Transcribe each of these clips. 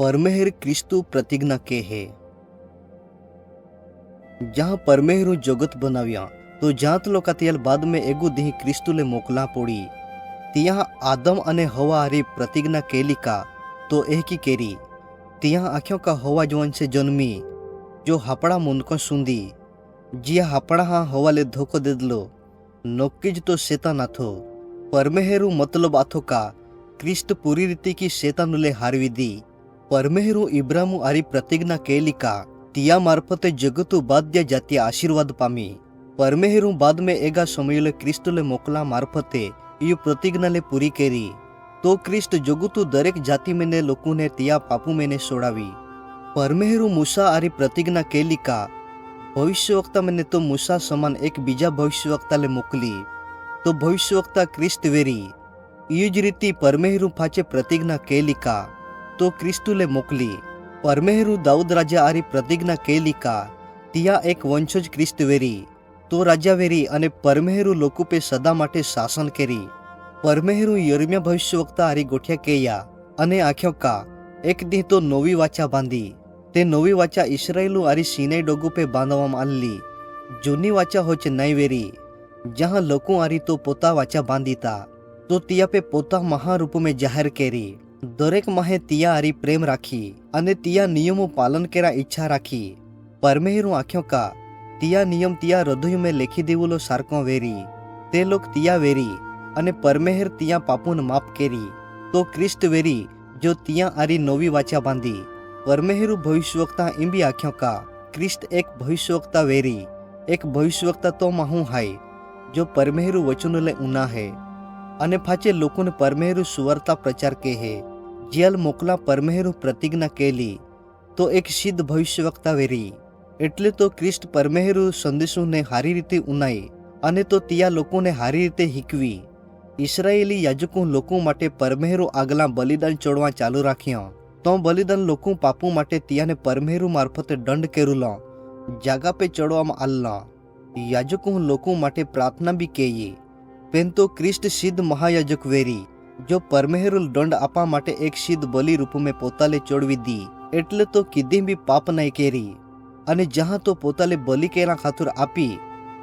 परमेहर क्रिस्तु प्रतिज्ञा के है। जहाँ परमेहरू जगत बनाव्या तो जात लोका त्याल बाद में एगु दी क्रिस्तुले मोकला पोड़ी तिया आदम अने हवा हरी प्रतिज्ञा केली का तो एह की केरी तिया आँखों का हवा जवन से जन्मी जो हापड़ा मुंदको सुंदी जिया हापड़ा हाँ हवाले धोको दे दलो नोक्कीज तो शैतान आथो परमेहरू मतलब आथो का क्रिस्त पूरी रीति की शैतानुले हारवी दी परमेहरू इब्रामु आरी प्रतिज्ञा केली का तिया मार्फते जगतु बाध्य जातीय आशीर्वाद पामी परमेहरू बाद में एगा समयले क्रिस्तुले मोकला मार्फते यू प्रतिज्ञाले पूरी केरी तो क्रिस्त जगतु दरेक जाति में ने लोगों ने तिया पापू में ने सोड़ावी परमेहरू मूसा आरी प्रतिज्ञा केली का भविष्यवक्ता में ने तो मूसा समान एक बीजा भविष्यवक्ता ले मोकली तो भविष्यवक्ता क्रिस्त वेरी युज रीति परमेहरू फाचे प्रतिज्ञा केली का तो क्रिस्तुले मोकली परमेहरू दाऊद राजा आरी प्रतिज्ञा केली का तिया एक वंशज क्रिस्त वेरी तो राजा वेरी अने परमेहरू लोको पे सदा माटे शासन केरी परमेहरू यर्मिया भविष्यवक्ता आरी गोठिया केया अने आख्यो का एक दी तो नवी वाचा बांधी ते नवी वाचा इस्राएलू आरी सीनै डोगु पे बांधवामां आली जूनी वाचा होचे नई वेरी जहाँ लोको आरी तो पोता वाचा बांधीता तो तिया पे पोता महारूप में जाहिर केरी दरेक माहे तिया आरी प्रेम राखी अने तिया नियमों पालन केरा इच्छा राखी परमेहरू आख्यो का तिया नियम तिया हृदय में लेखी देवुलो सारको वेरी ते लोग तिया वेरी अने परमेहर तिया पापुन माप केरी तो क्रिस्त वेरी जो तिया आरी नवी वाचा बांधी परमेहरू भविष्यवक्ता इंबी आख्यो का क्रिस्त एक भविष्यवक्ता वेरी एक भविष्यवक्ता तो माहू हाय जो परमेहरू वचनोले उना है अने फाचे लोकों ने परमेहरू सुवार्ता प्रचार के है जियाल मोकला परमेहरू प्रतिज्ञा केली तो एक सिद्ध भविष्यवक्ता वेरी एटले तो क्रिस्त परमेहरू संदेशों ने हारी रीते उनाई अने तो तिया लोकों ने हारी रीते हीकवी इस्राएली याजकों लोकों माटे परमेहरू आगला बलिदान चोड़वा चालू राख्या तो बलिदान लोकों पापू माटे तिया ने परमेहरू मार्फते दंड केरुला जागा पे चढ़वामां आल्ला याजकों लोकों माटे प्रार्थना भी केई पेन तो क्रिस्त सिद्ध महायाजक वेरी जो परमेहरू दंड आपा माटे एक सिद्ध बलि रूप में पोताले चोड़वी दी एटले तो किदी भी पाप नहीं केरी अने जहाँ तो पोताले बलि केरा खातर आपी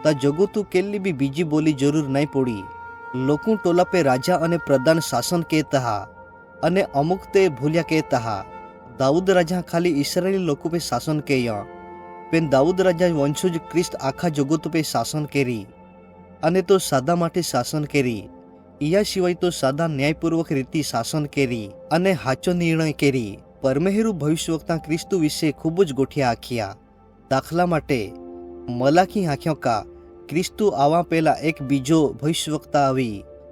ता जगतु केली भी बीजी बोली जरूर नहीं पड़ी लोकों टोला पे राजा अने प्रधान शासन के तहा अने अमुक ते भूलिया के तहा दाऊद राजा खाली इस्राएली लोगों पे शासन के पेन दाऊद राजा वंशज क्रिस्त आखा जगत पे शासन केरी अने तो सादा माटे शासन केरी इया सिवाय तो सादा न्यायपूर्वक रीति शासन केरी अने हाचो निर्णय केरी परमेहरू भविष्यवक्ता क्रिस्तु विषे खूब ज गोठिया आख्या दाखला माटे मलाखी आख्यो का क्रिस्तु आवा पहला एक बीजो भविष्यवक्ता आवी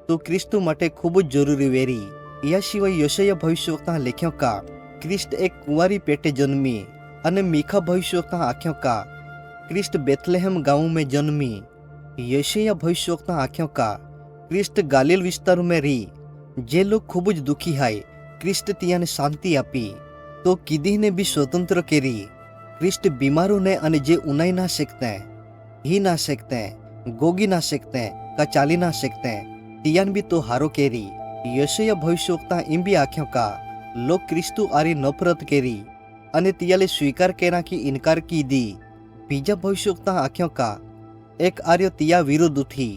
तो क्रिस्तु माटे खूब ज जरूरी वेरी या सिवाय यशाया भविष्यवक्ता लेख्यो का क्रिस्त एक कुंवारी पेटे जन्मी अने मीखा भविष्यवक्ता आख्यो का क्रिस्त बेथलेहम गांव में जन्मी यशाया भविष्यवक्ता आख्यो का क्रिस्त गालिल विस्तार में रही जे लोग खूब ज दुखी हाय क्रिस्त तिया ने शांति आपी तो किदी ने भी स्वतंत्र केरी क्रिस्त बीमारों ने अने जे उनाई ना सकते ही ना सकते गोगी ना सकते का चाली ना सकते तियान भी तो हारो केरी यशाया भविष्यवक्ता इम भी आख्यो का लोग क्रिस्तु आरी नफरत केरी अने तियाले स्वीकार केरा की इनकार की दी बीजा भविष्यवक्ता आख्यो का एक आर्यो तिया विरुद्ध थी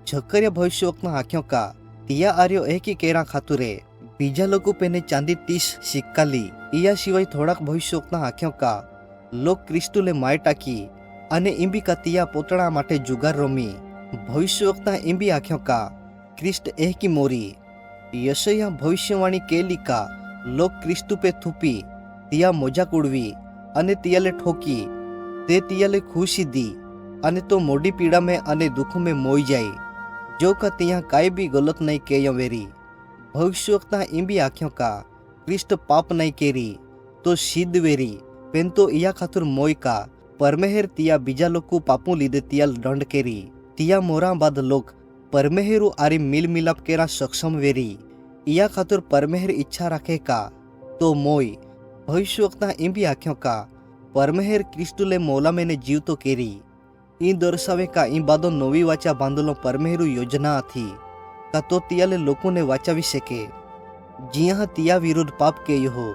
झकरिया भविष्यवक्ता आख्यो का तिया आर्यो एक ही केरा खातुरे बीजा लोगों पेने चांदी 30 सिक्का ली इया सिवाय थोड़ाक भविष्यवक्ता आख्यो का लोग क्रिस्तुले माय टाकी अने इम्बी का तिया पोतड़ा माटे जुगार रमी भविष्यवक्ता इम्बी आख्यो का क्रिस्त एक की मोरी यशाया भविष्यवाणी केली का लोग क्रिस्तु पे थूपी तिया मोजा उड़वी अने तियाले ठोकी ते तियाले खुशी दी अने तो मोडी पीड़ा में अने दुख में मोई जाई जो का तिया काई भी गलत नहीं केयो वेरी भविष्यवक्ता इम भी आख्यो का क्रिस्त पाप नहीं केरी तो सिद्ध वेरी पेन तो इया खातर मोई का परमेहर तिया बीजा लोग को पापू लीधे तियाल दंड केरी तिया मोरा बाद लोग परमेहरू आरी मिल मिलाप केरा सक्षम वेरी इया खातर परमेहर इच्छा रखे का तो मोई भविष्यवक्ता इम भी आख्यो का परमेहर क्रिस्तुले मोला मैंने जीव तो केरी इन दर्शावे का इन बादो नवी वाचा बांधलो परमेहरू योजना थी का तो तियाले लोगों ने वाचावी सके जिया तिया विरुद्ध पाप के हो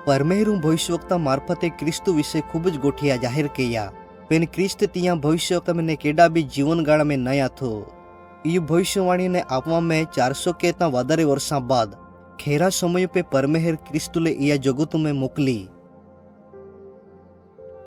परमेहरू भविष्यवक्ता मार्फते क्रिस्तु विषय खूब ज गोठिया जाहिर किया। पेन क्रिस्त तिया भविष्यवक्ता में केडा भी जीवन गाड़ा में नया थो। ये भविष्यवाणी ने आपवा में 400 के वधारे वर्षा बाद खेरा समय पे परमेहर क्रिस्तुले या जगत में मोकली।